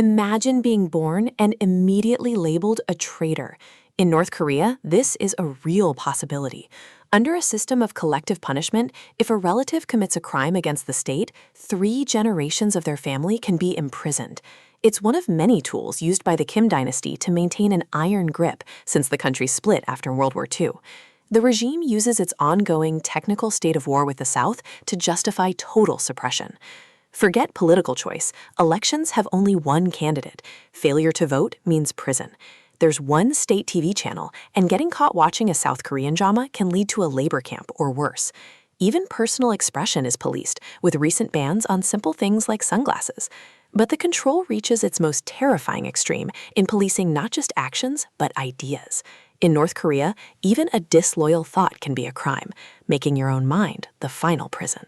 Imagine being born and immediately labeled a traitor. In North Korea, this is a real possibility. Under a system of collective punishment, if a relative commits a crime against the state, 3 generations of their family can be imprisoned. It's one of many tools used by the Kim dynasty to maintain an iron grip since the country split after World War II. The regime uses its ongoing technical state of war with the South to justify total suppression. Forget political choice. Elections have only one candidate. Failure to vote means prison. There's one state TV channel, and getting caught watching a South Korean drama can lead to a labor camp or worse. Even personal expression is policed, with recent bans on simple things like sunglasses. But the control reaches its most terrifying extreme in policing not just actions, but ideas. In North Korea, even a disloyal thought can be a crime, making your own mind the final prison.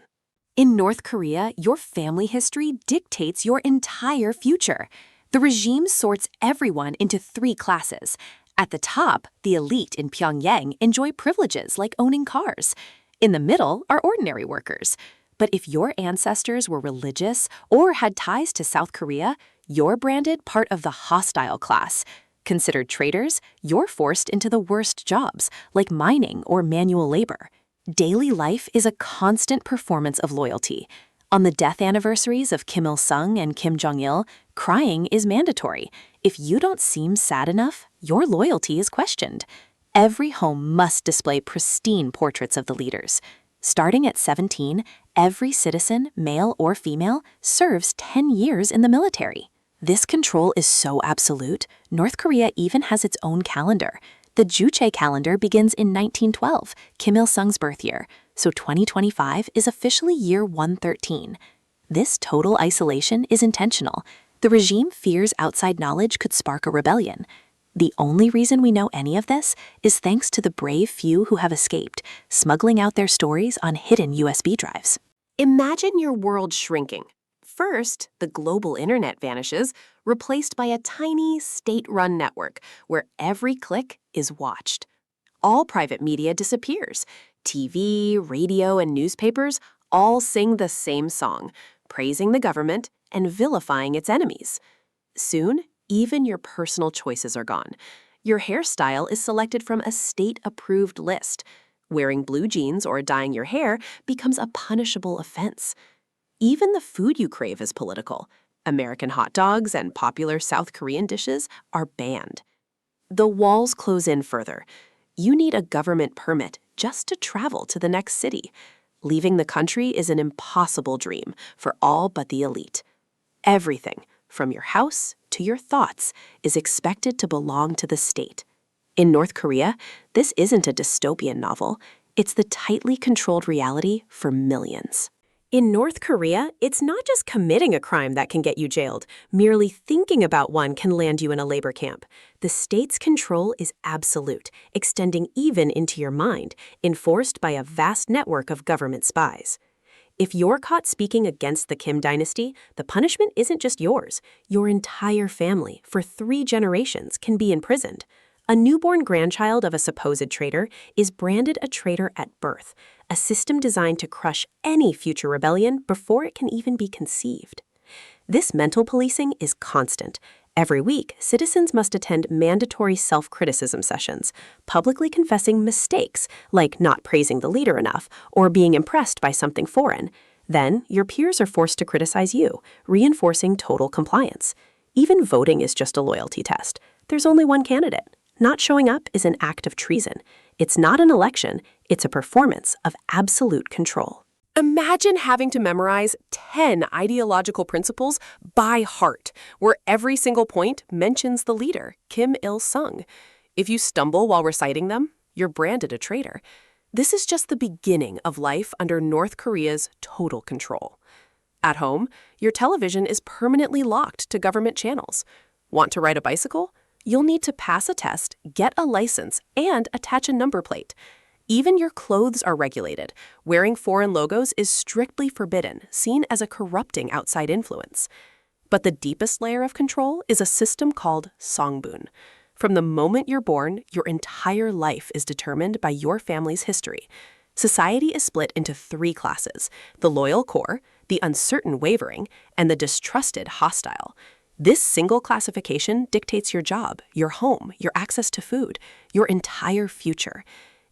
In North Korea, your family history dictates your entire future. The regime sorts everyone into 3 classes. At the top, the elite in Pyongyang enjoy privileges like owning cars. In the middle are ordinary workers. But if your ancestors were religious or had ties to South Korea, you're branded part of the hostile class. Considered traitors, you're forced into the worst jobs, like mining or manual labor. Daily life is a constant performance of loyalty. On the death anniversaries of Kim Il-sung and Kim Jong-il, crying is mandatory. If you don't seem sad enough, your loyalty is questioned. Every home must display pristine portraits of the leaders. Starting at 17, every citizen, male or female, serves 10 years in the military. This control is so absolute, North Korea even has its own calendar. The Juche calendar begins in 1912, Kim Il-sung's birth year, so 2025 is officially year 113. This total isolation is intentional. The regime fears outside knowledge could spark a rebellion. The only reason we know any of this is thanks to the brave few who have escaped, smuggling out their stories on hidden USB drives. Imagine your world shrinking. First, the global internet vanishes, replaced by a tiny state-run network where every click is watched. All private media disappears. TV, radio, and newspapers all sing the same song, praising the government and vilifying its enemies. Soon, even your personal choices are gone. Your hairstyle is selected from a state-approved list. Wearing blue jeans or dyeing your hair becomes a punishable offense. Even the food you crave is political. American hot dogs and popular South Korean dishes are banned. The walls close in further. You need a government permit just to travel to the next city. Leaving the country is an impossible dream for all but the elite. Everything, from your house to your thoughts, is expected to belong to the state. In North Korea, this isn't a dystopian novel. It's the tightly controlled reality for millions. In North Korea, it's not just committing a crime that can get you jailed. Merely thinking about one can land you in a labor camp. The state's control is absolute, extending even into your mind, enforced by a vast network of government spies. If you're caught speaking against the Kim dynasty, the punishment isn't just yours. Your entire family, for 3 generations, can be imprisoned. A newborn grandchild of a supposed traitor is branded a traitor at birth, a system designed to crush any future rebellion before it can even be conceived. This mental policing is constant. Every week, citizens must attend mandatory self-criticism sessions, publicly confessing mistakes, like not praising the leader enough or being impressed by something foreign. Then, your peers are forced to criticize you, reinforcing total compliance. Even voting is just a loyalty test. There's only one candidate. Not showing up is an act of treason. It's not an election, it's a performance of absolute control. Imagine having to memorize 10 ideological principles by heart, where every single point mentions the leader, Kim Il-sung. If you stumble while reciting them, you're branded a traitor. This is just the beginning of life under North Korea's total control. At home, your television is permanently locked to government channels. Want to ride a bicycle? You'll need to pass a test, get a license, and attach a number plate. Even your clothes are regulated. Wearing foreign logos is strictly forbidden, seen as a corrupting outside influence. But the deepest layer of control is a system called songbun. From the moment you're born, your entire life is determined by your family's history. Society is split into 3 classes: the loyal core, the uncertain wavering, and the distrusted hostile. This single classification dictates your job, your home, your access to food, your entire future.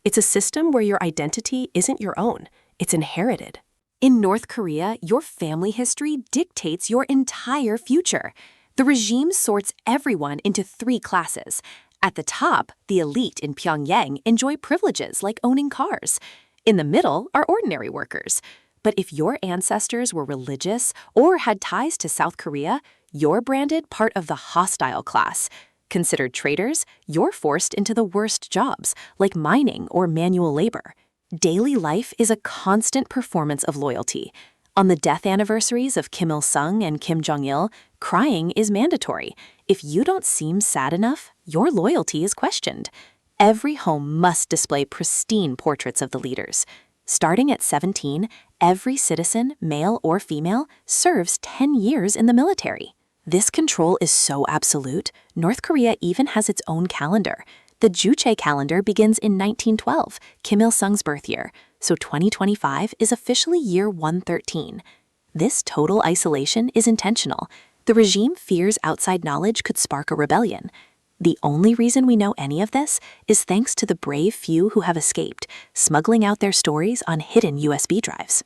It's a system where your identity isn't your own, it's inherited. In North Korea, your family history dictates your entire future. The regime sorts everyone into 3 classes. At the top, the elite in Pyongyang enjoy privileges like owning cars. In the middle are ordinary workers. But if your ancestors were religious or had ties to South Korea, you're branded part of the hostile class. Considered traitors, you're forced into the worst jobs, like mining or manual labor. Daily life is a constant performance of loyalty. On the death anniversaries of Kim Il-sung and Kim Jong-il, crying is mandatory. If you don't seem sad enough, your loyalty is questioned. Every home must display pristine portraits of the leaders. Starting at 17, every citizen, male or female, serves 10 years in the military. This control is so absolute, North Korea even has its own calendar. The Juche calendar begins in 1912, Kim Il-sung's birth year, so 2025 is officially year 113. This total isolation is intentional. The regime fears outside knowledge could spark a rebellion. The only reason we know any of this is thanks to the brave few who have escaped, smuggling out their stories on hidden USB drives.